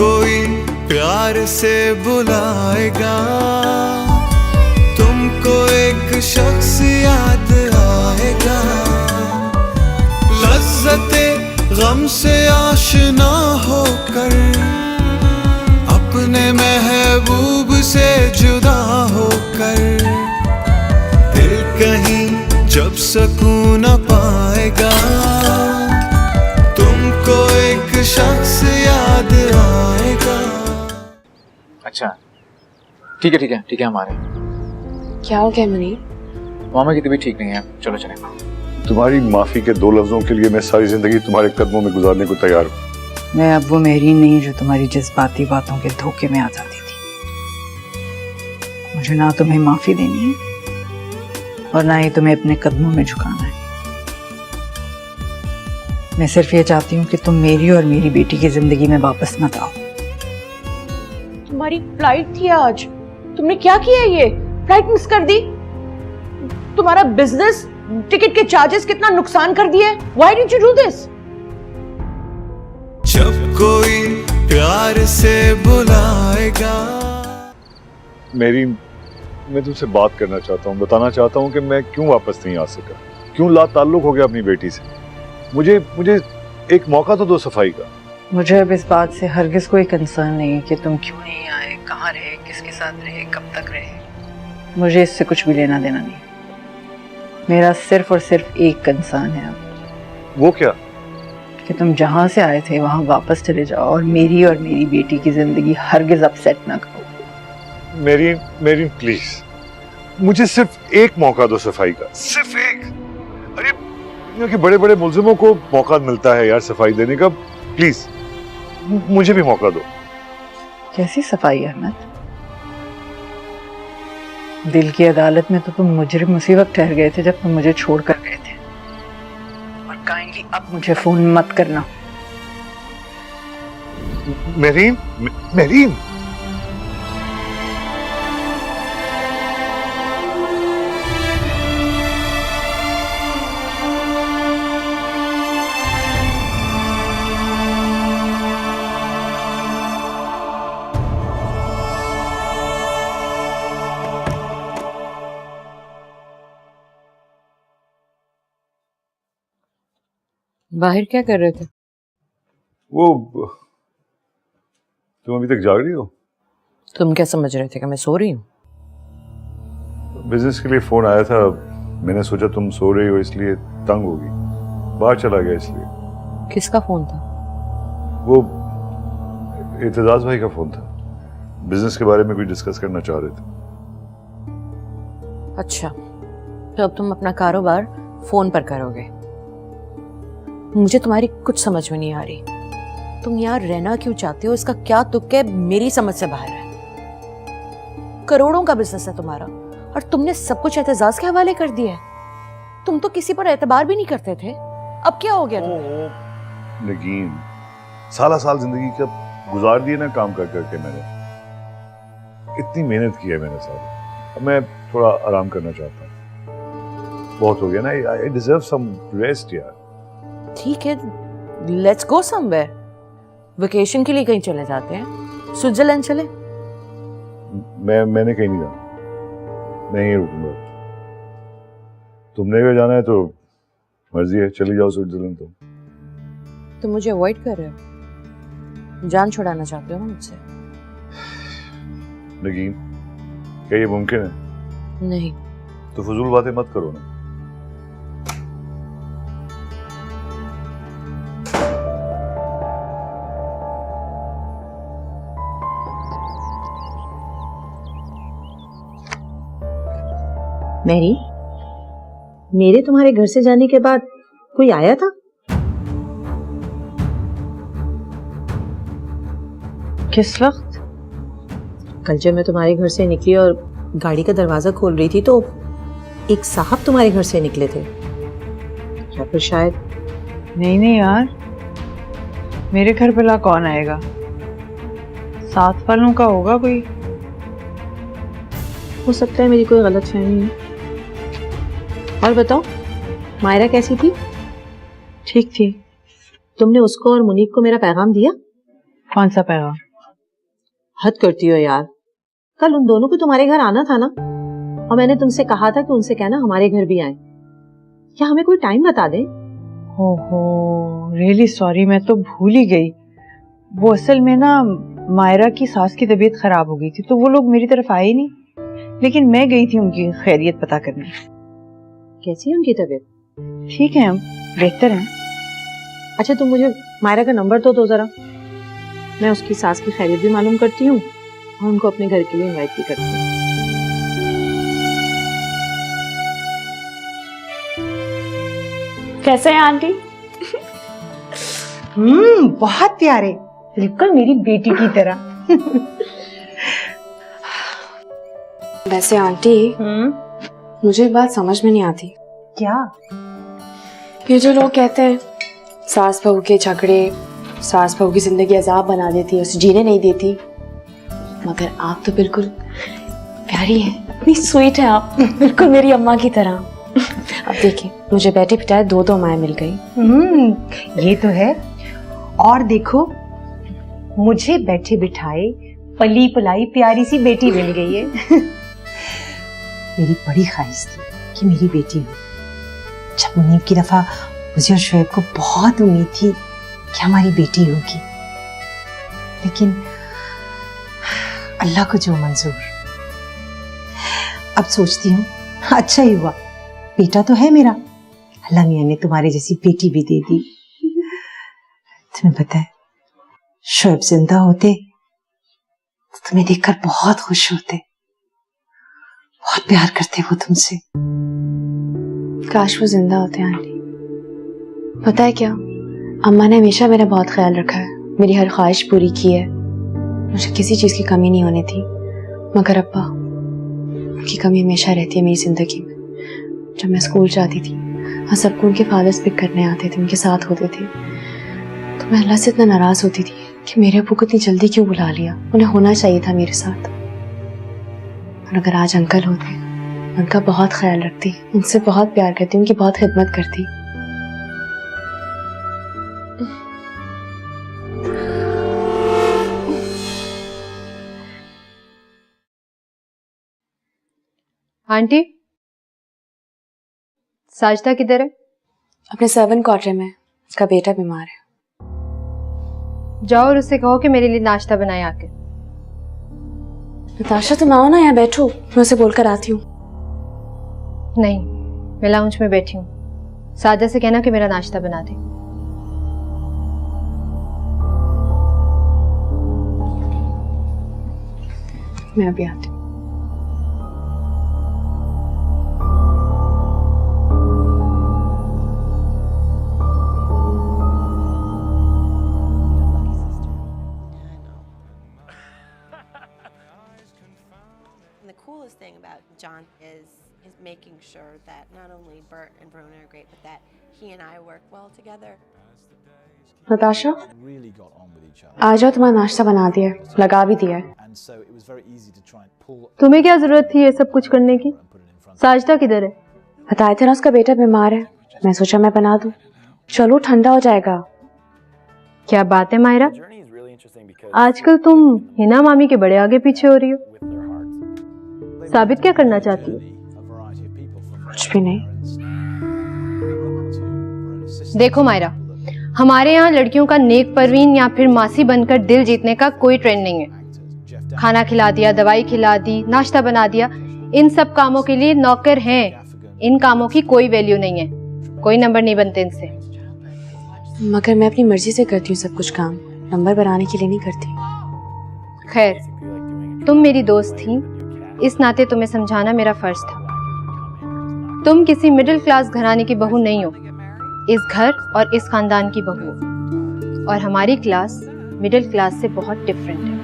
कोई प्यार से बुलाएगा, तुमको एक शख्स याद आएगा। लज्जते गम से आशना होकर, अपने महबूब से जुदा होकर, दिल कहीं जब सुकून न पाएगा, तुमको एक शख्स याद आएगा। अच्छा ठीक है हमारे। क्या हो गया मुनीर? मामा की तबीयत ठीक नहीं है, चलो चले। तुम्हारी माफी के 2 लफ्जों के लिए मैं सारी जिंदगी तुम्हारे कदमों में गुजारने को तैयार हूँ। मैं अब वो मेहरीन नहीं जो तुम्हारी जज्बाती बातों के धोखे में आ जाती थी। मुझे ना तुम्हें माफी देनी है और ना ही तुम्हें अपने कदमों में झुकाना है। मैं सिर्फ ये चाहती हूँ कि तुम मेरी और मेरी बेटी की जिंदगी में वापस मत आओ। तुम्हारी फ्लाइट थी आज, तुमने क्या किया? ये फ्लाइट मिस कर दी। तुम्हारा बिजनेस, टिकट के चार्जेस कितना नुकसान कर दिए। Why did you do this? जब कोई प्यार से बुलाएगा। मेरी, मैं तुमसे बात करना चाहता हूँ, बताना चाहता हूँ कि मैं क्यों वापस नहीं आ सका, क्यों लाताल्लुक हो गया अपनी बेटी से। मुझे एक मौका तो दो सफाई का। मुझे अब इस बात से हरगिज कोई कंसर्न नहीं है कि तुम क्यों नहीं आए, कहाँ रहे, किसके साथ रहे, कब तक रहे। मुझे इससे कुछ भी लेना देना नहीं। मेरा सिर्फ और सिर्फ एक कंसर्न है अब। वो क्या? कि तुम जहाँ से आए थे वहाँ वापस चले जाओ और मेरी बेटी की जिंदगी हरगिज अपसेट ना करो। मेरी प्लीज, मुझे सिर्फ एक मौका दो सफाई का, सिर्फ एक। अरे क्योंकि बड़े बड़े मुल्जिमों को मौका मिलता है यार सफाई देने का, प्लीज मुझे भी मौका दो। कैसी सफाई अहमद? दिल की अदालत में तो तुम मुजरिम उसी वक्त ठहर गए थे जब तुम मुझे छोड़ कर गए थे। और काइंडली अब मुझे फोन मत करना। मेरीन बाहर क्या कर रहे थे? वो, तुम अभी तक जाग रही हो? तुम क्या समझ रहे थे कि मैं सो रही हूँ? बिजनेस के लिए फोन आया था, मैंने सोचा तुम सो रही हो इसलिए तंग होगी, बाहर चला गया इसलिए। किसका फोन था? वो एतजाज भाई का फोन था, बिजनेस के बारे में कुछ डिस्कस करना चाह रहे थे। अच्छा, तो अब तुम अपना कारोबार फोन पर करोगे। मुझे तुम्हारी कुछ समझ में नहीं आ रही। तुम यहाँ रहना क्यों चाहते हो, इसका क्या तुक है, मेरी समझ से बाहर है। करोड़ों का बिजनेस है तुम्हारा और तुमने सब कुछ एतजाज के हवाले कर दिया है। तुम तो किसी पर एतबार भी नहीं करते थे, अब क्या हो गया तुम्हें? लेकिन साल जिंदगी का गुजार दिए ना काम कर करके, मैंने इतनी मेहनत की है मैंने सारी। अब मैं थोड़ा आराम करना चाहता हूँ, बहुत हो गया ना। आई डिजर्व सम रेस्ट यार। ठीक है, लेट्स गो समवेयर। वेकेशन के लिए कहीं चले जाते हैं, स्विट्जरलैंड चले। मैंने कहीं नहीं जाना, मैं यहीं रुकूंगा। तुमने भी जाना है तो मर्जी है, चली जाओ स्विट्जरलैंड। तुम मुझे अवॉइड कर रहे हो, जान छुड़ाना चाहते हो ना मुझसे? लेकिन क्या ये मुमकिन है? नहीं। तो फजूल बातें मत करो ना। मैरी, मेरे तुम्हारे घर से जाने के बाद कोई आया था? किस वक्त? कल जब मैं तुम्हारे घर से निकली और गाड़ी का दरवाजा खोल रही थी तो एक साहब तुम्हारे घर से निकले थे, या फिर शायद। नहीं यार, मेरे घर भला कौन आएगा? साथ वालों का होगा कोई। हो सकता है मेरी कोई गलतफहमी है। और बताओ, मायरा कैसी थी? ठीक थी। तुमने उसको और मुनीब को मेरा पैगाम दिया? कौन सा पैगाम? हद करती हो यार। कल उन दोनों को तुम्हारे घर आना था ना, और मैंने तुमसे कहा था कि उनसे कहना हमारे घर भी आए। क्या हमें कोई टाइम बता दें? ओहो, रियली सॉरी, मैं तो भूल ही गई। वो असल में ना मायरा की सास की तबीयत खराब हो गई थी, तो वो लोग मेरी तरफ आए ही नहीं, लेकिन मैं गई थी उनकी खैरियत पता करने। कैसी है उनकी तबीयत? ठीक है, हम बेहतर हैं। अच्छा, तुम मुझे मायरा का नंबर तो दो जरा, मैं उसकी सास की खैरियत भी मालूम करती हूँ और उनको अपने घर के लिए इनवाइट भी करती हूँ। कैसे हैं आंटी? बहुत प्यारे, बिल्कुल मेरी बेटी की तरह। वैसे आंटी, मुझे एक बात समझ में नहीं आती। क्या? ये जो लोग कहते हैं सास बहू के झगड़े, सास बहू की जिंदगी अजाब बना देती है, उसे जीने नहीं देती, मगर आप तो बिल्कुल प्यारी हैं, इतनी स्वीट है आप, बिल्कुल मेरी अम्मा की तरह। अब देखिए, मुझे बैठे बिठाए दो माएँ मिल गई। ये तो है। और देखो, मुझे बैठे बिठाए पली पलाई प्यारी सी बेटी मिल गई है। मेरी बड़ी ख्वाहिश थी कि मेरी बेटी हो। जब मुनीब की दफा मुझे और शोएब को बहुत उम्मीद थी कि हमारी बेटी होगी, लेकिन अल्लाह को जो मंजूर। अब सोचती हूँ अच्छा ही हुआ, बेटा तो है मेरा, अल्लाह मियां ने तुम्हारे जैसी बेटी भी दे दी। तुम्हें पता है, शोएब जिंदा होते तो तुम्हें देखकर बहुत खुश होते, बहुत प्यार करते वो तुमसे। काश वो जिंदा होते आंटी। पता है क्या, अम्मा ने हमेशा मेरा बहुत ख्याल रखा है, मेरी हर ख्वाहिश पूरी की है, मुझे किसी चीज की कमी नहीं होने थी। मगर अब्बा, उनकी कमी हमेशा रहती है मेरी जिंदगी में। जब मैं स्कूल जाती थी, हाँ, सबको उनके फादर्स पिक करने आते थे, उनके साथ होते थे, तो मैं अल्लाह से इतना नाराज होती थी कि मेरे अब्बू को इतनी जल्दी क्यों बुला लिया, उन्हें होना चाहिए था मेरे साथ। और अगर आज अंकल होते, उनका बहुत ख्याल रखती, उनसे बहुत प्यार करती, उनकी बहुत खिदमत करती। आंटी, साजदा किधर है? अपने सर्वेंट क्वार्टर में, उसका बेटा बीमार है। जाओ और उससे कहो कि मेरे लिए नाश्ता बनाए आके। नताशा, तुम आओ ना, यहाँ बैठो, मैं उसे बोलकर आती हूँ। नहीं, मैं लाउंज में बैठी हूँ। साजदा से कहना कि मेरा नाश्ता बना दे। मैं अभी आती हूँ। And the coolest thing about John is making sure that not only Bert and Verona are great, but that he and I work well together. Natasha, really got on with each other. आ जाओ, तुम्हारा नाश्ता बना दिया है, लगा भी दिया है। And so it was very easy to try and pull तुम्हें क्या जरूरत थी ये सब कुछ करने की? साजदा किधर है? बताए थे ना उसका बेटा बीमार है, मैं सोचा मैं बना दूं। चलो, ठंडा हो जाएगा। क्या बात है Myra, The journey is really interesting because आजकल तुम हिना मामी के बड़े आगे पीछे हो रही हो। with their hearts. साबित क्या करना चाहती हो? A variety of people from कुछ भी नहीं। देखो मायरा, हमारे यहाँ लड़कियों का नेक परवीन या फिर मासी बनकर दिल जीतने का कोई ट्रेंड नहीं है। खाना खिला दिया, दवाई खिला दी, नाश्ता बना दिया, इन सब कामों के लिए नौकर हैं। इन कामों की कोई वैल्यू नहीं है, कोई नंबर नहीं बनते इनसे। मगर मैं अपनी मर्जी से करती हूँ सब कुछ काम, नंबर बनाने के लिए नहीं करती। खैर, तुम मेरी दोस्त थी, इस नाते तुम्हें समझाना मेरा फर्ज था। तुम किसी मिडिल क्लास घराने की बहू नहीं हो, इस घर और इस खानदान की बहू हो, और हमारी क्लास मिडिल क्लास से बहुत डिफरेंट है।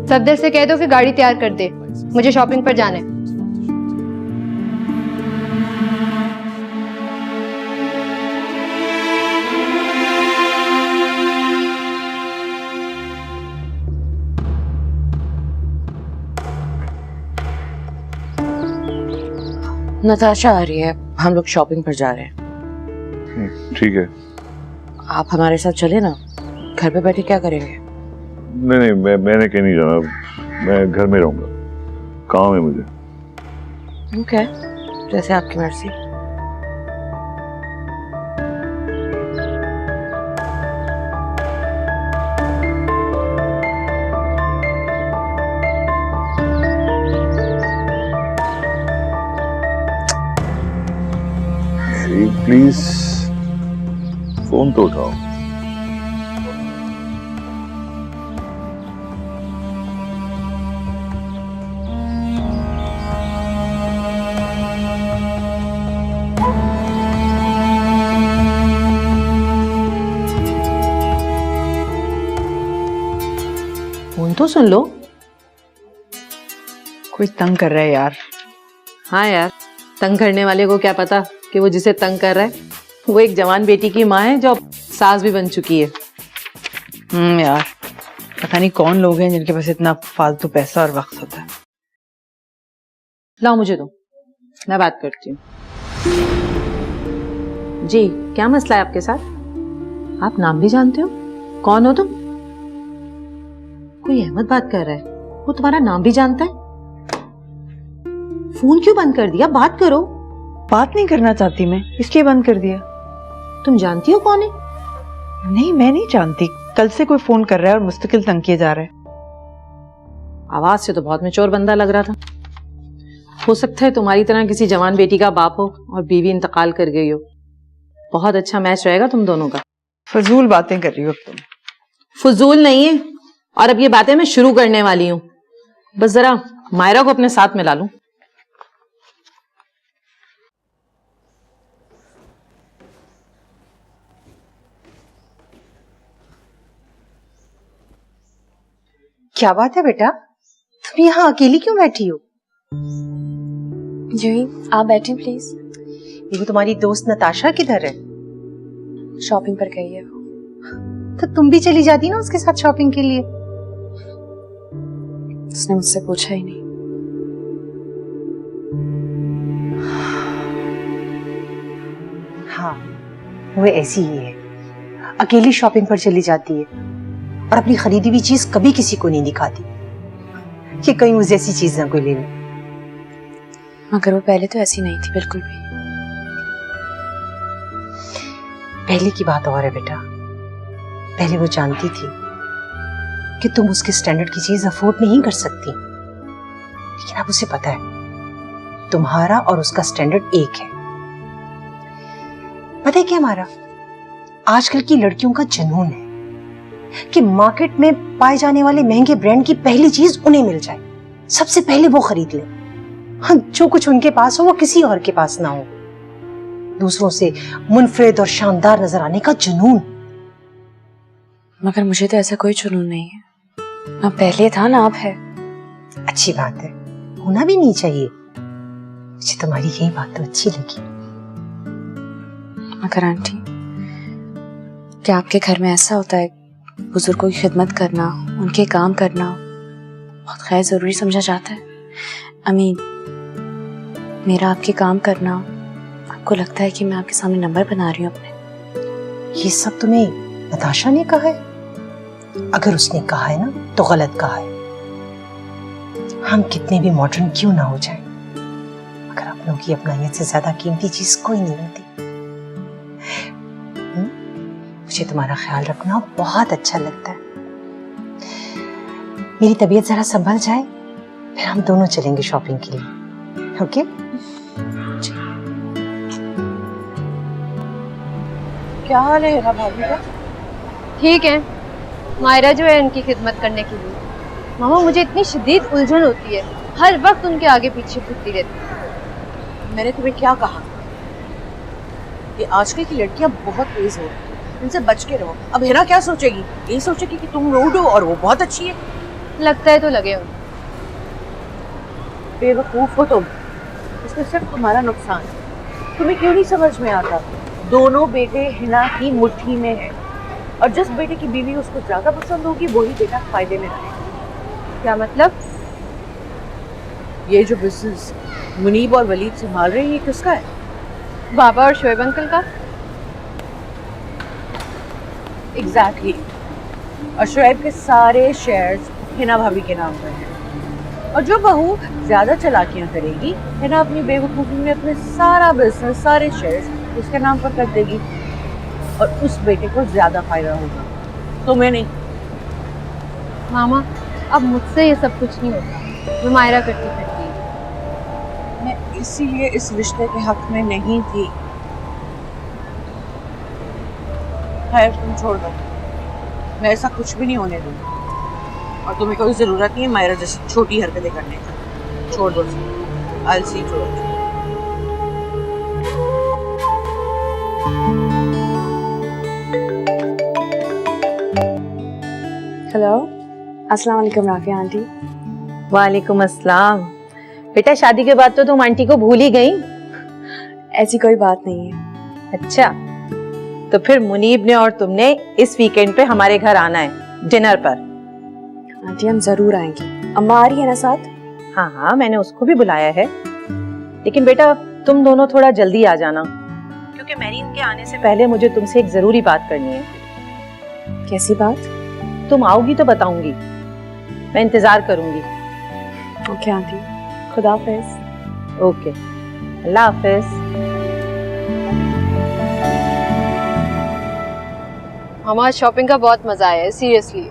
सफदर से कह दो कि गाड़ी तैयार कर दे, मुझे शॉपिंग पर जाना है। नताशा आ रही है, हम लोग शॉपिंग पर जा रहे हैं। ठीक है। आप हमारे साथ चले ना, घर पे बैठे क्या करेंगे? नहीं नहीं, मैंने कहीं नहीं जाना, मैं घर में रहूंगा, काम है मुझे। ओके, जैसे आपकी मर्जी। प्लीज फोन तो उठाओ। फोन तो सुन लो। कोई तंग कर रहा है यार। हाँ यार, तंग करने वाले को क्या पता कि वो जिसे तंग कर रहा है वो एक जवान बेटी की माँ है जो अब सास भी बन चुकी है। यार, पता नहीं कौन लोग हैं जिनके पास इतना फालतू पैसा और वक्त होता है। लाओ मुझे दो, मैं बात करती हूँ। जी, क्या मसला है आपके साथ? आप नाम भी जानते हो? कौन हो तुम? कोई अहमद बात कर रहा है, वो तुम्हारा नाम भी जानता है? फोन क्यों बंद कर दिया? बात करो। बात नहीं करना चाहती मैं, इसलिए बंद कर दिया। तुम जानती हो कौन है? नहीं, मैं नहीं जानती। कल से कोई फोन कर रहा है और मुस्तकिल तंग किए जा रहा है। आवाज से तो बहुत मैच्योर बंदा लग रहा था। हो सकता है तुम्हारी तरह किसी जवान बेटी का बाप हो और बीवी इंतकाल कर गई हो। बहुत अच्छा मैच रहेगा तुम दोनों का। फजूल बातें कर रही हो तुम। फजूल नहीं है, और अब ये बातें मैं शुरू करने वाली हूँ। बस जरा मायरा को अपने साथ मिला लूं। क्या बात है बेटा, तुम यहाँ अकेली क्यों बैठी हो? जूही, आप बैठे प्लीज। ये वो तुम्हारी दोस्त नताशा किधर है? शॉपिंग पर गई है। तो तुम भी चली जाती ना उसके साथ शॉपिंग के लिए। उसने मुझसे पूछा ही नहीं। हाँ, वो ऐसी ही है, अकेली शॉपिंग पर चली जाती है और अपनी खरीदी हुई चीज कभी किसी को नहीं दिखाती कि कहीं उस जैसी चीज ना कोई ले ले। मगर वो पहले तो ऐसी नहीं थी बिल्कुल भी। पहले की बात और है बेटा। पहले वो जानती थी कि तुम उसके स्टैंडर्ड की चीज अफोर्ड नहीं कर सकती, लेकिन अब उसे पता है तुम्हारा और उसका स्टैंडर्ड एक है। पता है क्या, हमारा आजकल की लड़कियों का जुनून है कि मार्केट में पाए जाने वाले महंगे ब्रांड की पहली चीज उन्हें मिल जाए, सबसे पहले वो खरीद ले। हाँ, जो कुछ उनके पास हो वो किसी और के पास ना हो। दूसरों से मुनफरिद और शानदार नजर आने का जुनून। मगर मुझे तो ऐसा कोई जुनून नहीं है, ना पहले था ना अब है। अच्छी बात है, होना भी नहीं चाहिए। मुझे तुम्हारी यही बात तो अच्छी लगी। मगर आंटी, क्या आपके घर में ऐसा होता है बुजुर्गों की खिदमत करना, उनके काम करना बहुत खैर जरूरी समझा जाता है? अमीन, मेरा आपके काम करना आपको लगता है कि मैं आपके सामने नंबर बना रही हूँ अपने? ये सब तुम्हें नताशा ने कहा है? अगर उसने कहा है ना तो गलत कहा है। हम कितने भी मॉडर्न क्यों ना हो जाए, मगर अपनों की अपनाइयत से ज्यादा कीमती चीज कोई नहीं होती। मुझे तुम्हारा ख्याल रखना बहुत अच्छा लगता है। मेरी तबीयत जरा संभल जाए फिर हम दोनों चलेंगे शॉपिंग के लिए। ओके? क्या हाल है हेरा भाभी का? ठीक है, मायरा जो है उनकी खिदमत करने के लिए। मामा, मुझे इतनी शदीद उलझन होती है, हर वक्त उनके आगे पीछे घूमती रहती है। मैंने तुम्हें क्या कहा? ये आजकल की लड़कियां बहुत तेज हो, इनसे बच के रहो। अब हेरा क्या सोचेगी? यही सोचेगी कि तुम रूड हो और वो बहुत अच्छी है। लगता है तो लगे हो। बेवकूफ हो तुम, इसमें सिर्फ तुम्हारा नुकसान है। तुम्हें क्यों नहीं समझ में आता? दोनों बेटे हिना की मुट्ठी में है और जिस बेटे की बीवी उसको ज्यादा पसंद होगी वही बेटा फायदे में रहेगा। क्या मतलब? ये जो बिजनेस मुनीब और वलीद संभाल रहे हैं ये किसका है? बाबा और शोएब अंकल का। एग्जैक्टली। और शुएब के सारे शेयर्स हिना भाभी के नाम पर हैं। और जो बहू ज्यादा चालाकियां करेगी, हिना अपनी बेवकूफी में अपने सारा बिजनेस, सारे शेयर्स उसके नाम पर कर देगी और उस बेटे को ज्यादा फायदा होगा, तुम्हें नहीं। मामा अब मुझसे ये सब कुछ नहीं होता, जो मायरा करती फिरती है। मैं इसीलिए इस रिश्ते के हक में नहीं थी। खैर तुम छोड़ दो, मैं ऐसा कुछ भी नहीं होने दूंगी और तुम्हें कोई जरूरत नहीं है मायरा जैसी छोटी हरकतें करने की। छोड़ दो, I'll see you. हेलो, अस्सलाम वालेकुम राफिया आंटी। वालेकुम अस्सलाम। बेटा शादी के बाद तो तुम आंटी को भूल ही गई। ऐसी कोई बात नहीं है। अच्छा, तो फिर मुनीब ने और तुमने इस वीकेंड पे हमारे घर आना है डिनर पर। आंटी हम जरूर आएंगे। अम्मा आ रही है ना साथ? हाँ हाँ, मैंने उसको भी बुलाया है, लेकिन बेटा तुम दोनों थोड़ा जल्दी आ जाना, क्योंकि मैरीन के आने से पहले मुझे तुमसे एक जरूरी बात करनी है। कैसी बात? तुम आओगी तो बताऊंगी, मैं इंतजार करूंगी। ओके आंटी, खुदा हाफिज। ओके, अल्लाह हाफिज। हमारा शॉपिंग का बहुत मजा आया है, सीरियसली।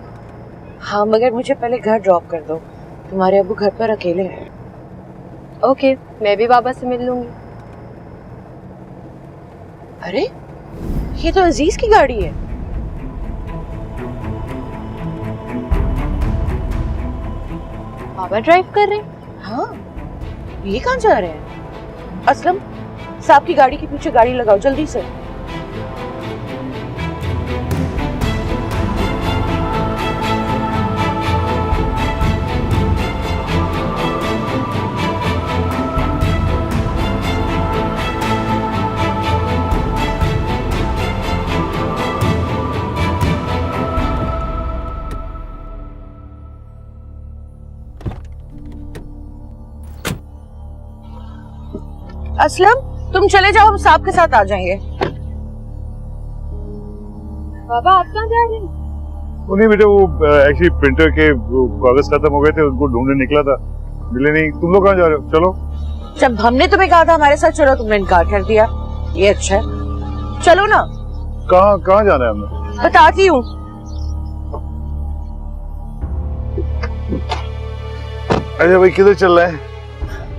हाँ, मगर मुझे पहले घर ड्रॉप कर दो, तुम्हारे अबू घर पर अकेले हैं। ओके, मैं भी बाबा से मिल लूंगी। अरे ये तो अजीज की गाड़ी है। बाबा ड्राइव कर रहे हैं? हाँ, ये कहाँ जा रहे हैं? असलम, साहब की गाड़ी के पीछे गाड़ी लगाओ जल्दी से। असलम, तुम चले जाओ, हम साहब के साथ आ जाएंगे। बाबा आप कहाँ जा रहे हैं? वो नहीं बेटे, वो एक्चुअली प्रिंटर के कागज खत्म हो गए थे, उनको ढूंढने निकला था, मिले नहीं। तुम लोग कहाँ जा रहे हो? चलो। जब हमने तुम्हें कहा था हमारे साथ चलो, तुमने इनकार कर दिया। ये अच्छा है, चलो ना। कहाँ कहाँ जाना है हमने? बताती हूँ। अरे भाई किधर चल रहे हैं?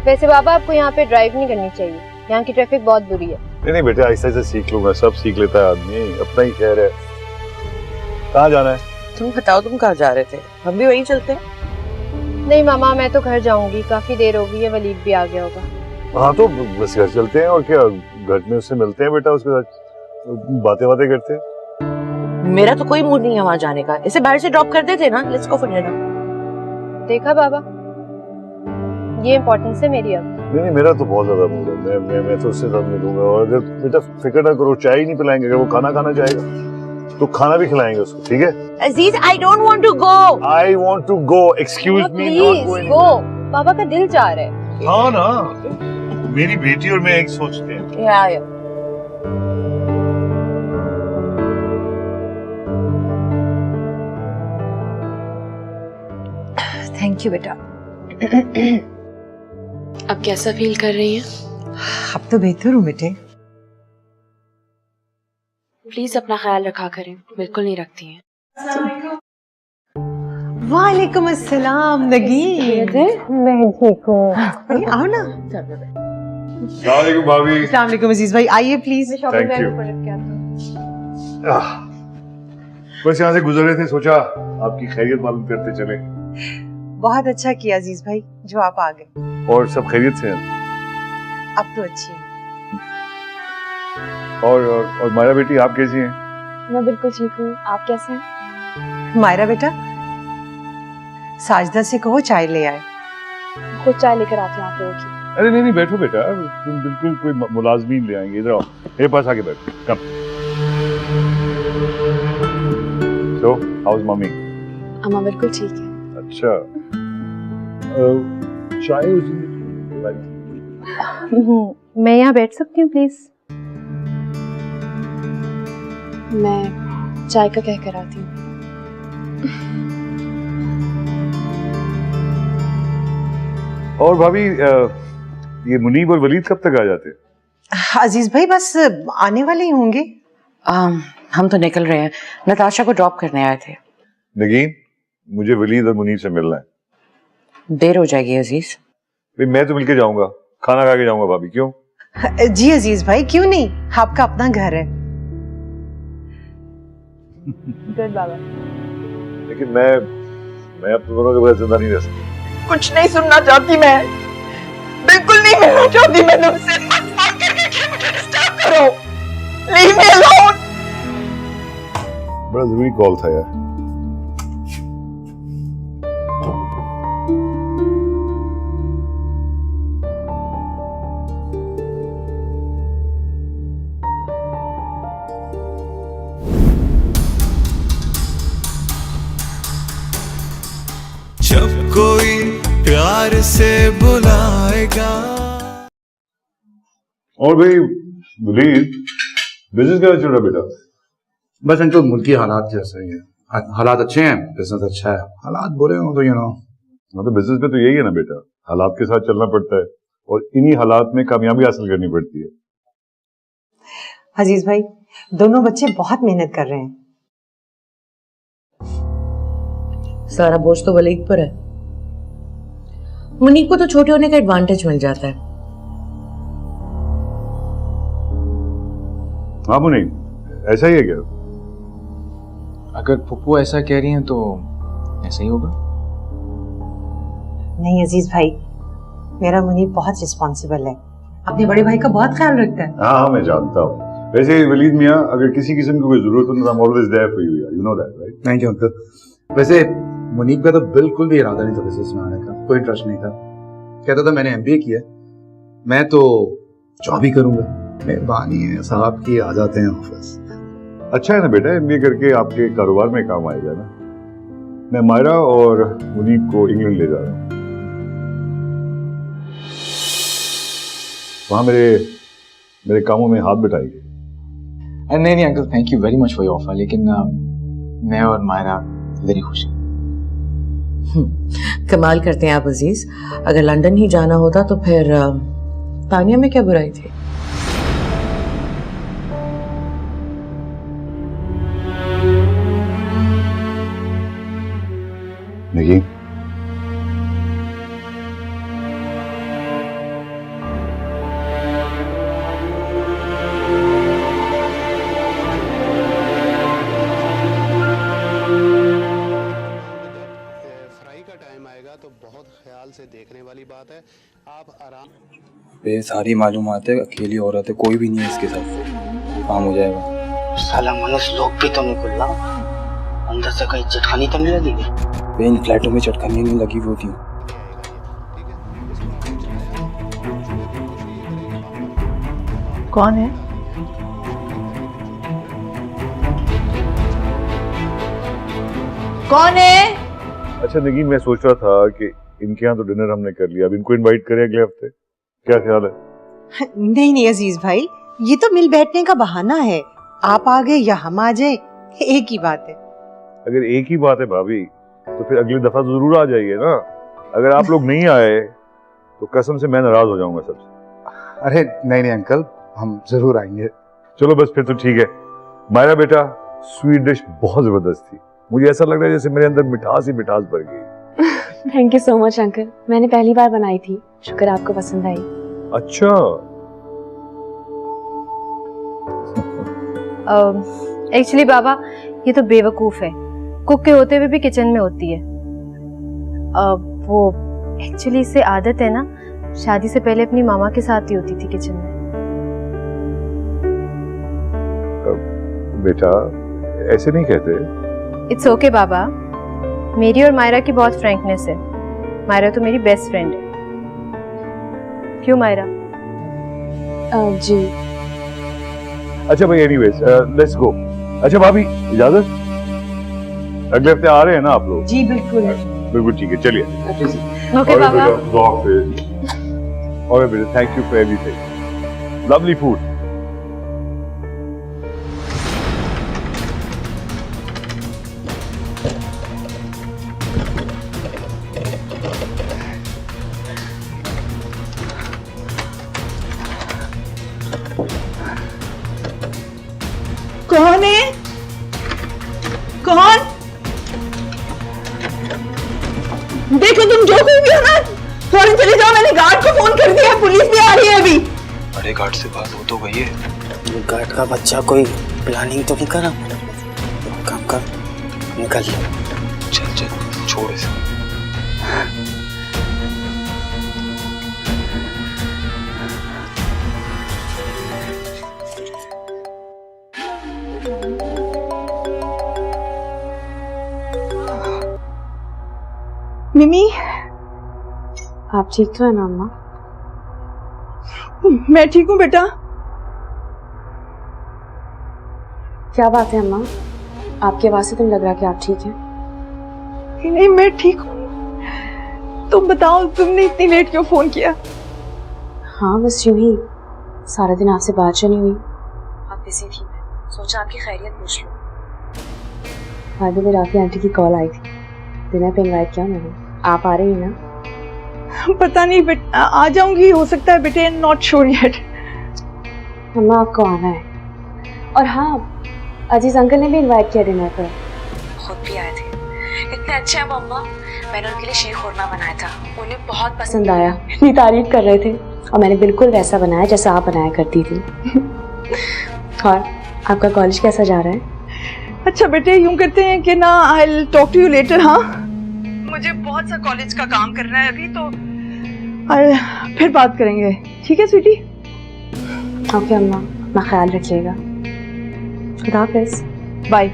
वैसे बाबा आपको यहाँ पे ड्राइव नहीं करनी चाहिए, यहाँ की ट्रैफिक बहुत बुरी है। नहीं बेटे, आहिस्ता आहिस्ता सीख लूंगा, सब सीख लेता है आदमी, अपना ही शहर है। कहाँ जाना है? तुम बताओ, तुम कहाँ जा रहे थे? हम भी वहीं चलते हैं। नहीं मामा, मैं तो घर जाऊंगी, काफी देर हो गई है, वलीद भी आ गया होगा। हाँ तो बस घर चलते हैं, और क्या, घर में उससे मिलते हैं बेटा, उसके साथ बातें करते हैं। मेरा तो कोई मूड नहीं है वहाँ जाने का, इसे बाहर से ड्रॉप कर देते ना। Let's go for dinner. देखा बाबा, ये इम्पोर्टेंस है मेरी अब। नहीं, मेरा तो बहुत ज्यादा मूड है, मैं तो उससे साथ मिलूंगा। और अगर बेटा फिक्र ना करो, चाय ही नहीं पिलाएंगे, अगर वो खाना खाना चाहेगा तो खाना भी खिलाएंगे उसको, ठीक है? अजीज, I don't want to go. I want to go. Excuse me, not please going. गो, बाबा का दिल चाह रहा है। हाँ ना, मेरी बेटी और मैं एक सोचते हैं। या थैंक यू बेटा। अब कैसा फील कर रही हैं? अब तो बेहतर हूँ बेटे। प्लीज अपना ख्याल रखा करें, बिल्कुल नहीं रखती हैं। वालेकुम अस्सलाम नगीन। मैं ठीक हूँ। आओ ना। अस्सलाम वालेकुम भाभी। अस्सलाम वालेकुम अजीज भाई, आइए प्लीज। Thank you. बस यहाँ से गुजर रहे थे, सोचा आपकी खैरियत मालूम करते चले। बहुत अच्छा किया अजीज भाई जो आप आ गए। और सब खैरियत से हैं? अब तो अच्छी है। और मायरा बेटी, आप कैसी हैं? मैं बिल्कुल ठीक हूँ, आप कैसे हैं? मायरा बेटा, साजदा से कहो चाय ले आए। खुद चाय लेकर आती हूँ आप लोगों की। अरे नहीं बैठो बेटा, तुम बिल्कुल कोई मुलाजमीन ले आएंगे, इधर आओ, मेरे पास आके बैठो, कम। So, how's mummy? अम्मा बिल्कुल ठीक है। अच्छा, चाय मैं यहाँ बैठ सकती हूँ प्लीज? मैं चाय का कह कर आती हूँ। और भाभी ये मुनीब और वलीद कब तक आ जाते हैं? अजीज भाई बस आने वाले ही होंगे। हम तो निकल रहे हैं, नताशा को ड्रॉप करने आए थे। नगीन, मुझे वलीद और मुनीब से मिलना है। देर हो जाएगी अजीज। भाई मैं तो मिलके जाऊंगा, खाना खा के जाऊंगा भाभी। क्यों? जी अजीज भाई, क्यों नहीं, आपका अपना घर है। गुड बाबा। लेकिन मैं अब तो दोनों के बगैर जिंदा नहीं रह सकती। कुछ नहीं सुनना चाहती मैं, बिल्कुल नहीं मिलना चाहती मैं तुमसे। मत फोन करके मुझे डिस्टर्ब करो, लीव मी अलोन। बड़ा जरूरी कॉल था यार। जब कोई प्यार से बुलाएगा। और भाई वलीद, बिजनेस कैसा चल रहा बेटा? बस अंकल मुल्की हालात जैसे ही है। हालात अच्छे हैं, बिजनेस अच्छा है। हालात बुरे हो तो मतलब बिजनेस में तो यही है ना बेटा, हालात के साथ चलना पड़ता है और इन्हीं हालात में कामयाबी हासिल करनी पड़ती है। अजीज भाई, दोनों बच्चे बहुत मेहनत कर रहे हैं। सारा बोझ तो वलीद पर है। मुनीब को तो छोटे होने का एडवांटेज मिल जाता है। हाँ मुनीब, ऐसा ही है क्या? अगर पप्पू ऐसा कह रही हैं तो ऐसा ही होगा। नहीं अजीज भाई, मेरा मुनीब बहुत रिस्पॉन्सिबल है, अपने बड़े भाई का बहुत ख्याल रखता है। हाँ मैं जानता हूँ। वैसे वलीद मियाँ, अगर किसी किस्म की कोई जरूरत हो तो I am always there for you, you know that right? Thank you uncle. वैसे मुनीब का तो बिल्कुल भी इरादा नहीं था बिजनेस में आने का, कोई इंटरेस्ट नहीं था। कहता था मैंने एमबीए किया, मैं तो जॉब ही करूंगा। मेहरबानी है साहब की, आ जाते हैं ऑफिस। अच्छा है ना बेटा, एमबीए करके आपके कारोबार में काम आएगा ना। मैं मायरा और मुनीब को इंग्लैंड ले जा रहा हूँ। वहां मेरे कामों में हाथ बटाएंगे। नहीं uncle, thank you very much for your offer, लेकिन मैं और मायरा वेरी खुश हैं। कमाल करते हैं आप अजीज। अगर लंदन ही जाना होता तो फिर तानिया में क्या बुराई थी। नहीं, पे सारी मालूमात है, अकेली औरत है, कोई भी नहीं है इसके साथ, काम हो जाएगा। साला मनुष्य लोग भी तो नहीं खुल रहा, अंदर से कहीं चटखानी तो नहीं लगी है? इन फ्लैटों में चटखानी नहीं लगी होती। कौन है? कौन है? अच्छा नगीन, मैं सोच रहा था कि इनके यहाँ तो डिनर हमने कर लिया, अब इनको इनवाइट करें अगले हफ्ते, क्या ख्याल है? नहीं अजीज भाई, ये तो मिल बैठने का बहाना है। आप आ गए या हम आ जाए, एक ही बात है। अगर एक ही बात है भाभी, तो फिर अगली दफा तो जरूर आ जाइए ना। अगर आप लोग नहीं आए तो कसम से मैं नाराज हो जाऊंगा सबसे। अरे नहीं अंकल, हम जरूर आएंगे। चलो बस फिर तो ठीक है। मायरा बेटा, स्वीट डिश बहुत जबरदस्त थी। मुझे ऐसा लग रहा है जैसे मेरे अंदर मिठास ही मिठास भर गई। Thank you so much uncle, मैंने पहली बार बनाई थी, शुक्र आपको पसंद आई। अच्छा। एक्चुअली बाबा, ये तो बेवकूफ है, कुक के होते हुए भी किचन में होती है। वो एक्चुअली इससे आदत है ना, शादी से पहले अपनी मामा के साथ ही होती थी किचन में। बेटा ऐसे नहीं कहते। इट्स ओके बाबा, मेरी और मायरा की बहुत फ्रैंकनेस है। मायरा तो मेरी बेस्ट फ्रेंड है। क्यों मायरा? जी। अच्छा भाई, एनीवेज लेट्स गो। अच्छा भाभी, इजाजत? अगले हफ्ते आ रहे हैं ना आप लोग? जी बिल्कुल। बिल्कुल ठीक है, चलिए। ओके बाबा। और बेटा, thank you for everything, lovely food. कौन है? कौन? देखो तुम जो कोई भी हो ना, फौरन चले जाओ। मैंने गार्ड को फोन कर दिया, पुलिस भी आ रही है अभी। अरे गार्ड से बात हो तो गई है। गार्ड का बच्चा कोई प्लानिंग तो नहीं करा? काम कर, निकल। चल चल छोड़ इसे। मिमी, आप ठीक तो है ना अम्मा? मैं ठीक हूँ बेटा। क्या बात है अम्मा, आपकी आवाज से तो नहीं लग रहा कि आप ठीक हैं। नहीं, मैं ठीक हूँ। तुम बताओ, तुमने इतनी लेट क्यों फोन किया? हाँ बस यूं ही, सारा दिन आपसे बात नहीं हुई, आप बिजी थी, मैं सोचा आपकी खैरियत पूछ लूं। बाद में आपकी आंटी की कॉल आई थी, डिनर पे इनवाइट किया मैंने, आप आ रही हैं ना? पता नहीं बेटा, आ जाऊंगी, हो सकता है बेटे, नॉट श्योर येट। अम्मा आपको आना है। और हाँ, अजीज अंकल ने भी इनवाइट किया डिनर पर, खुद भी आए थे। इतने अच्छे हैं मम्मा, मैंने उनके लिए शीर खुरमा बनाया था, उन्हें बहुत पसंद आया, इतनी तारीफ कर रहे थे। और मैंने बिल्कुल वैसा बनाया जैसा आप बनाया करती थी। और आपका कॉलेज कैसा जा रहा है? अच्छा बेटे, यूं करते हैं कि ना, I will talk to you later. हाँ, मुझे बहुत सा कॉलेज का काम करना है अभी, तो फिर बात करेंगे, ठीक है स्वीटी? ओके अम्मा, अपना ख्याल रखिएगा। खुदा हाफिज़। बाय।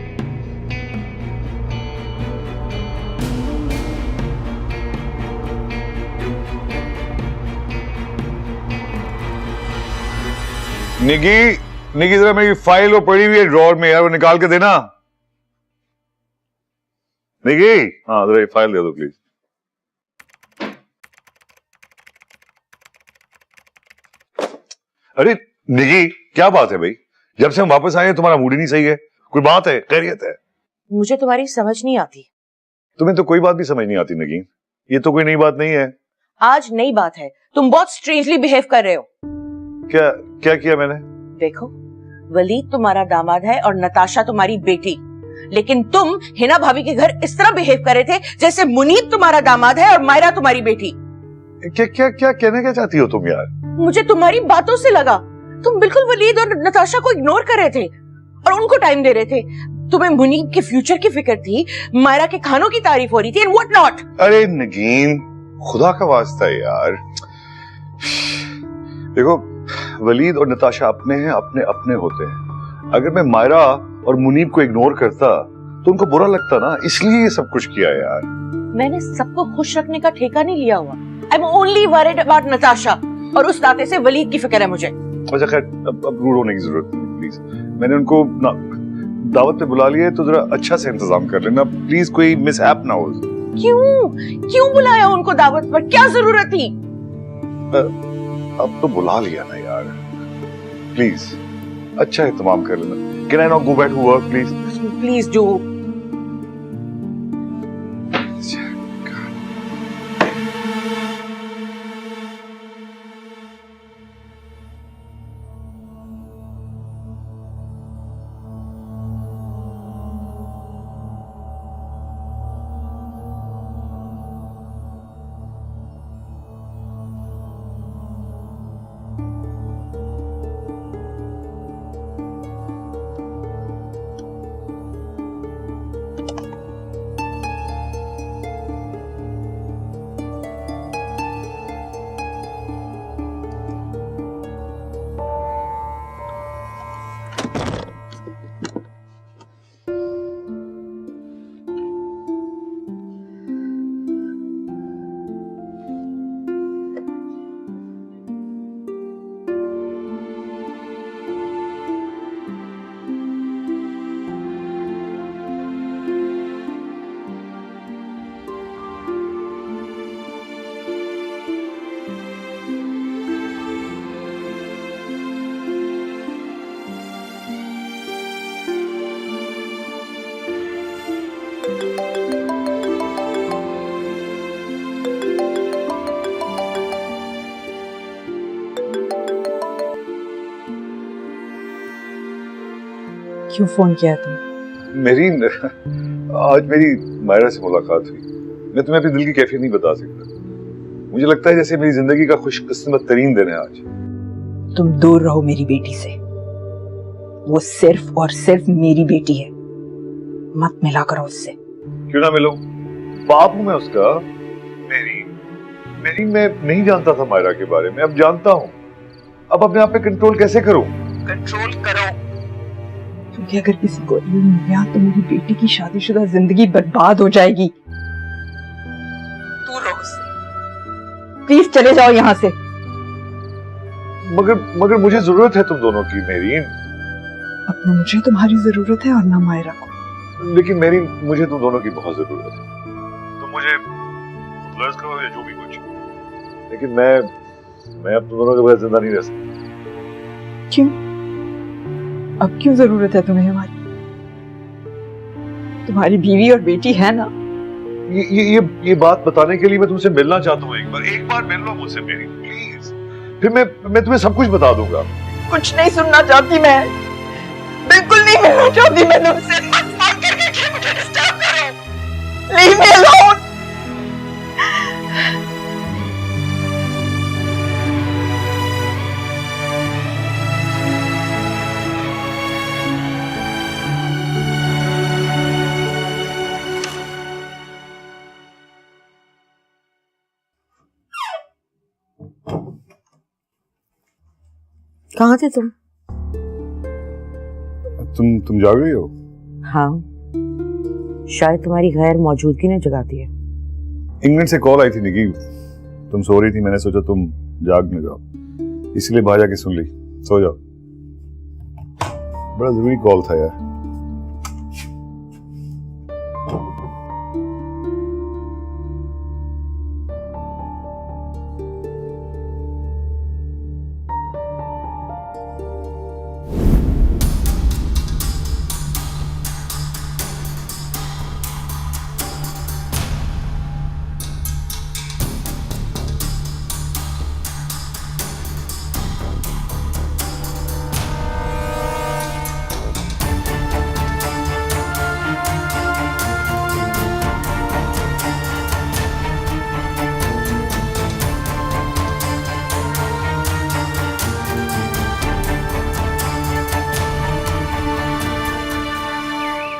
निगी, निगी जरा मेरी फाइल वो पड़ी हुई है ड्रॉर में यार, वो निकाल के देना। निगी, हाँ जरा ये फाइल दे दो प्लीज। अरे निगी, क्या बात है भाई? जब से हम वापस आए हैं तुम्हारा मूड ही नहीं सही है। कोई बात है? खैरियत है? मुझे तुम्हारी समझ नहीं आती। तुम्हें तो कोई बात भी समझ नहीं आती निगी, ये तो कोई नई बात नहीं है। आज नई बात है, तुम बहुत स्ट्रेंजली बिहेव कर रहे हो। क्या क्या किया मैंने? देखो, वलीद तुम्हारा दामाद है और नताशा तुम्हारी बेटी, लेकिन तुम हिना भाभी के घर इस तरह बिहेव कर रहे थे जैसे मुनीब तुम्हारा दामाद है और मायरा तुम्हारी बेटी। क्या क्या क्या कहना क्या चाहती हो तुम यार? मुझे तुम्हारी बातों से लगा तुम बिल्कुल वलीद और नताशा को इग्नोर कर रहे थे और उनको टाइम दे रहे थे। तुम्हें मुनीब के फ्यूचर की फिक्र थी, मायरा के खानों की तारीफ हो रही थी, एंड व्हाट नॉट। अरे नगीन, खुदा का वास्ता है यार, देखो वलीद और नताशा अपने हैं, अपने अपने होते हैं। अगर मैं मायरा और मुनीब को इग्नोर करता तो उनको बुरा लगता ना, इसलिए ये सब कुछ किया यार। मैंने सबको खुश रखने का ठेका नहीं लिया हुआ। I am only worried about Natasha, और उस नाते से वलीद की फिक्र है मुझे। अच्छा खैर, अब रूड होने की जरूरत नहीं प्लीज। मैंने उनको दावत पे बुला लिया है, तो जरा अच्छा से इंतजाम कर लेना प्लीज, कोई मिसहैप ना हो। क्यों बुलाया उनको दावत पर? क्या जरूरत थी? अब तो बुला लिया ना यार, प्लीज अच्छा एहतमाम कर लेना। Can I not go back to work please? Please do. क्यों फोन किया तुम? मेरी आज मेरी मायरा से मुलाकात हुई। मैं तुम्हें अपने दिल की कैफियत नहीं बता सकता। मुझे लगता है जैसे मेरी जिंदगी का खुशकिस्मत तरीन दिन है आज। तुम दूर रहो मेरी बेटी से। वो सिर्फ और सिर्फ मेरी बेटी है, मत मिला करो उससे। क्यों ना मिलो, बाप हूं मैं उसका। मेरी मैं नहीं जानता था मायरा के बारे में, अब जानता हूं। अब अपने आप पे कंट्रोल कैसे करूं? कंट्रोल करो, क्योंकि अगर किसी को इल्म मिल गया तो मेरी बेटी की शादीशुदा जिंदगी बर्बाद हो जाएगी। दूर रहो उससे, प्लीज चले जाओ यहाँ से। मगर मुझे जरूरत है तुम दोनों की मेरी। अब ना मुझे तुम्हारी जरूरत है और ना मायरा को। लेकिन मेरी मुझे तुम दोनों की बहुत जरूरत है। तुम मुझे फ्लर्ट करो या जो भी कुछ, लेकिन मैं अब तुम दोनों के बगैर जिंदा नहीं रह सकता। क्यों? अब क्यों जरूरत है तुम्हें हमारी? तुम्हारी बीवी और बेटी है ना। ये बात बताने के लिए मैं तुमसे मिलना चाहता हूँ। एक बार मिल लो मुझसे मेरी, प्लीज। फिर मैं तुम्हें सब कुछ बता दूंगा। कुछ नहीं सुनना चाहती मैं, बिल्कुल नहीं मिलना चाहती मैं तुमसे। मत फोन करके मुझे डिस्टर्ब करो। Leave me alone. कहाँ थे तुम? तुम जाग रही हो? हाँ, शायद तुम्हारी गैर मौजूदगी ने जगा दिया। इंग्लैंड से कॉल आई थी निकी, तुम सो रही थी। मैंने सोचा तुम जाग न जाओ, इसलिए बाहर जाके सुन ली। सो जाओ, बड़ा जरूरी कॉल था यार।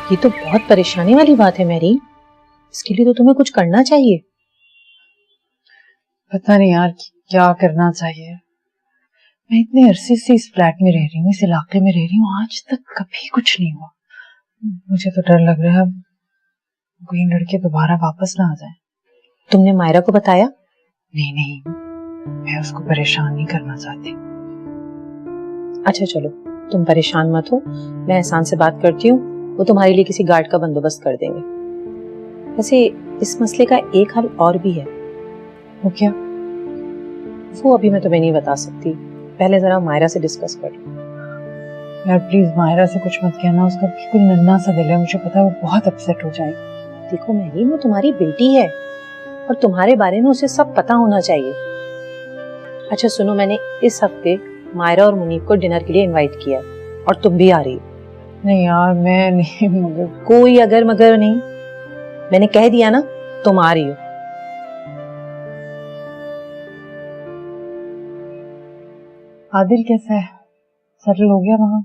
ये तो बहुत परेशानी वाली बात है मैरी। इसके लिए तो तुम्हें कुछ करना चाहिए। पता नहीं यार क्या करना चाहिए। मैं इतने अरसे से इस फ्लैट में रह रही हूँ, इस इलाके में रह रही हूँ, आज तक कभी कुछ नहीं हुआ। मुझे तो डर लग रहा है कोई लड़के दोबारा वापस ना आ जाए। तुमने मायरा को बताया? नहीं, मैं उसको परेशान नहीं करना चाहती। अच्छा चलो, तुम परेशान मत हो, मैं एहसान से बात करती हूँ, वो तुम्हारे लिए किसी गार्ड का बंदोबस्त कर देंगे। वैसे इस मसले का एक हल और भी है। वो क्या? वो अभी मैं तुम्हें नहीं बता सकती, पहले जरा मायरा से डिस्कस कर लो। यार प्लीज मायरा से कुछ मत कहना, उसका बिल्कुल नन्हा सा दिल है, मुझे पता है वो बहुत अपसेट हो जाएगी। देखो मैरी, वो तुम्हारी बेटी है और तुम्हारे बारे में उसे सब पता होना चाहिए। अच्छा सुनो, मैंने इस हफ्ते मायरा और मुनीब को डिनर के लिए इनवाइट किया और तुम भी आ रही हो। नहीं यार मैं नहीं, मगर कोई अगर मगर नहीं, मैंने कह दिया ना तुम आ रही हो। आदिल कैसा है? सेटल हो गया वहां?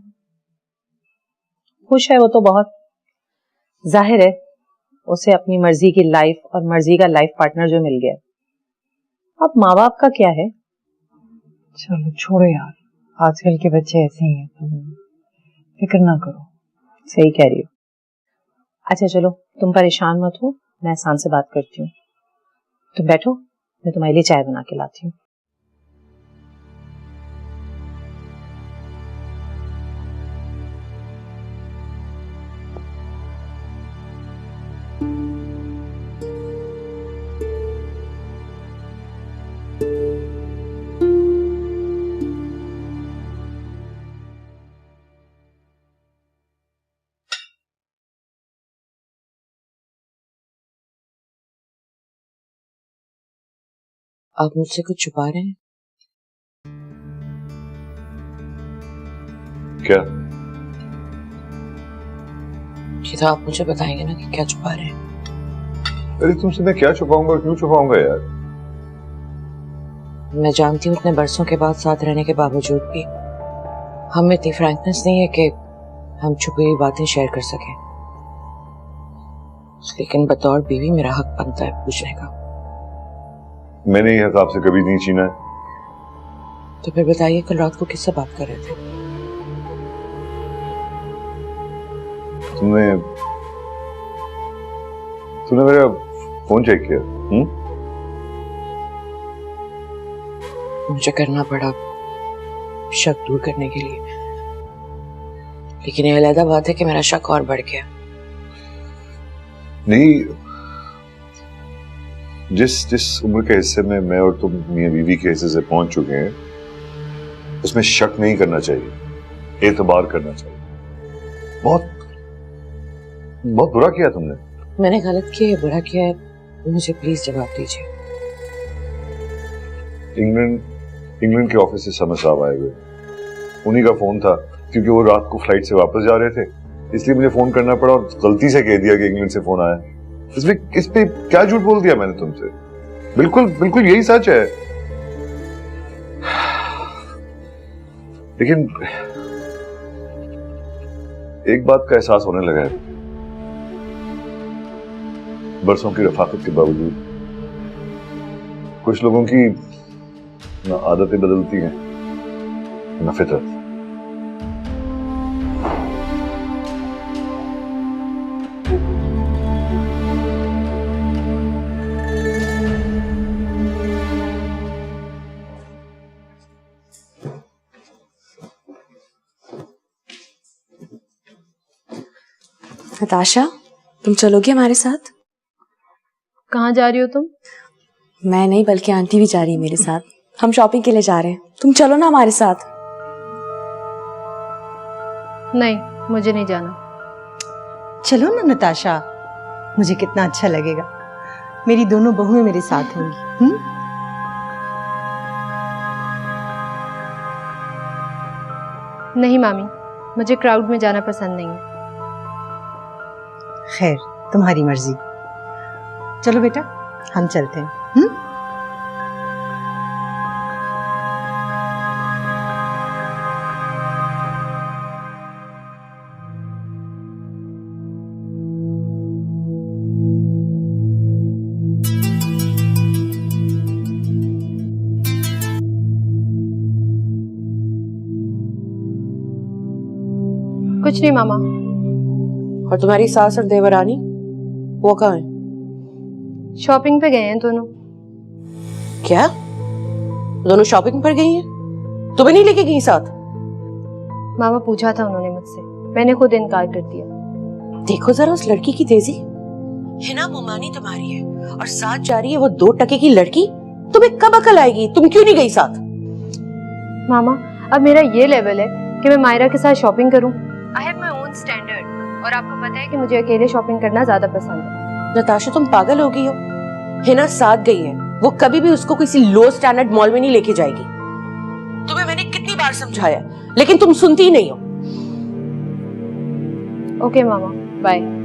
खुश है वो तो बहुत। जाहिर है उसे अपनी मर्जी की लाइफ और मर्जी का लाइफ पार्टनर जो मिल गया। अब माँ बाप का क्या है। चलो छोड़ो यार, आजकल के बच्चे ऐसे ही हैं, तुम फिक्र ना करो। सही कह रही हो। अच्छा चलो, तुम परेशान मत हो, मैं एहसान से बात करती हूँ। तुम बैठो, मैं तुम्हारे लिए चाय बना के लाती हूँ। आप मुझसे कुछ छुपा रहे हैं? क्या? ये तो आप मुझे बताएंगे ना कि क्या छुपा रहे हैं। अरे तुमसे मैं क्या छुपाऊंगा, क्यों छुपाऊंगा यार? मैं जानती हूँ इतने बरसों के बाद साथ रहने के बावजूद भी हम में इतनी फ्रैंकनेस नहीं है कि हम छुपी हुई बातें शेयर कर सकें, लेकिन बतौर बीवी मेरा हक बनता है पूछने का। मैंने ये हक आपसे कभी नहीं छीना है। तो फिर बताइए कल रात को किससे बात कर रहे थे? तूने मेरा फोन चेक किया? मुझे करना पड़ा शक दूर करने के लिए, लेकिन ये अलग बात है कि मेरा शक और बढ़ गया। नहीं, जिस उम्र के हिस्से में मैं और तुम मियां बीवी के हिस्से से पहुंच चुके हैं, उसमें शक नहीं करना चाहिए, एतबार करना चाहिए। बहुत बहुत बुरा किया तुमने। मैंने गलत किया है, बुरा किया है, मुझे प्लीज जवाब दीजिए। इंग्लैंड के ऑफिस से समर साहब आए हुए, उन्हीं का फोन था, क्योंकि वो रात को फ्लाइट से वापस जा रहे थे, इसलिए मुझे फोन करना पड़ा और गलती से कह दिया कि इंग्लैंड से फोन आया। इस पे क्या झूठ बोल दिया मैंने तुमसे? बिल्कुल यही सच है। लेकिन एक बात का एहसास होने लगा है, बरसों की रफाकत के बावजूद कुछ लोगों की ना आदतें बदलती हैं ना फितरत। नताशा, तुम चलोगी हमारे साथ? कहाँ जा रही हो तुम? मैं नहीं बल्कि आंटी भी जा रही है मेरे साथ। हम शॉपिंग के लिए जा रहे हैं, तुम चलो ना हमारे साथ। नहीं, मुझे नहीं जाना। चलो ना नताशा, मुझे कितना अच्छा लगेगा। मेरी दोनों बहुएं मेरे साथ होंगी। नहीं मामी, मुझे क्राउड में जाना पसंद नहीं है। खैर, तुम्हारी मर्जी। चलो बेटा, हम चलते हैं। कुछ नहीं मामा। और तुम्हारी सास और देवरानी वो कहाँ है? शॉपिंग पे गए हैं दोनों। क्या? दोनों शॉपिंग पर गई हैं? तुम्हें नहीं लेके गई साथ? मामा पूछा था उन्होंने मुझसे, मैंने खुद इनकार कर दिया। देखो जरा उस लड़की की तेजी। हिना मुमानी तुम्हारी है और साथ जा रही है वो 2 टके की लड़की। तुम्हें कब अकल आएगी? तुम क्यों नहीं गई साथ? मामा, अब मेरा ये लेवल है कि मैं मायरा के साथ शॉपिंग करूं। I have my own standard और आपको पता है कि मुझे अकेले शॉपिंग करना ज्यादा पसंद है। नताशा, तुम पागल हो गई हो। हिना साथ गई है, वो कभी भी उसको किसी लो स्टैंडर्ड मॉल में नहीं लेके जाएगी। तुम्हें मैंने कितनी बार समझाया, लेकिन तुम सुनती ही नहीं हो। ओके मामा, बाय।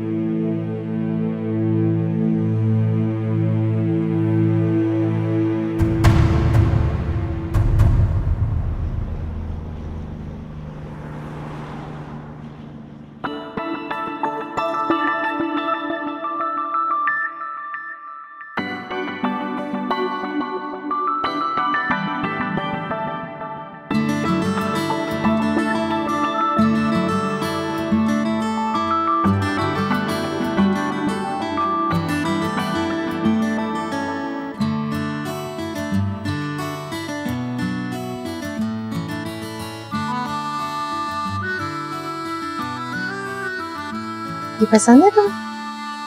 ये पसंद है तुम?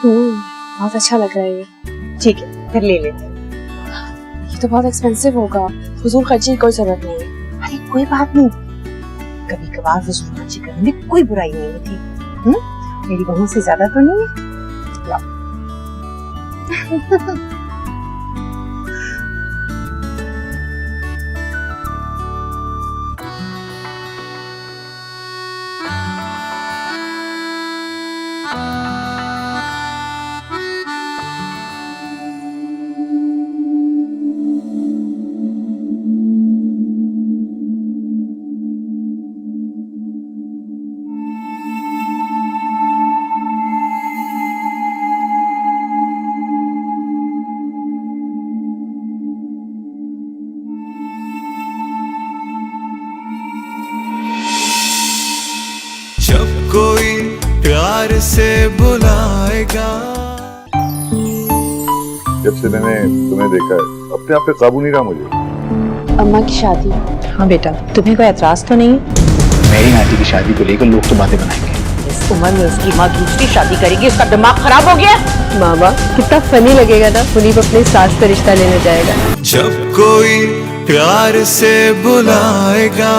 बहुत अच्छा लग रहा है ये। ठीक है, फिर ले लेते हैं। ये तो बहुत एक्सपेंसिव होगा, फजूल खर्ची की कोई जरूरत नहीं है। अरे कोई बात नहीं, कभी कभार फजूल खर्ची करने में कोई बुराई नहीं होती। मेरी बहू से ज्यादा तो नहीं है। हाँ। प्यार से बुलाएगा। जब से मैंने तुम्हें देखा है अपने आप पे काबू नहीं रहा मुझे। अम्मा की शादी। हाँ बेटा, तुम्हें कोई एतराज तो नहीं है? मेरी नाती की शादी को लेकर लोग तो बातें बनाएंगे। इस उम्र में उसकी माँ दूसरी शादी करेगी, उसका दिमाग खराब हो गया। मामा कितना फनी लगेगा ना, मुनीब अपनी सास से रिश्ता लेने जाएगा। जब कोई प्यार से बुलाएगा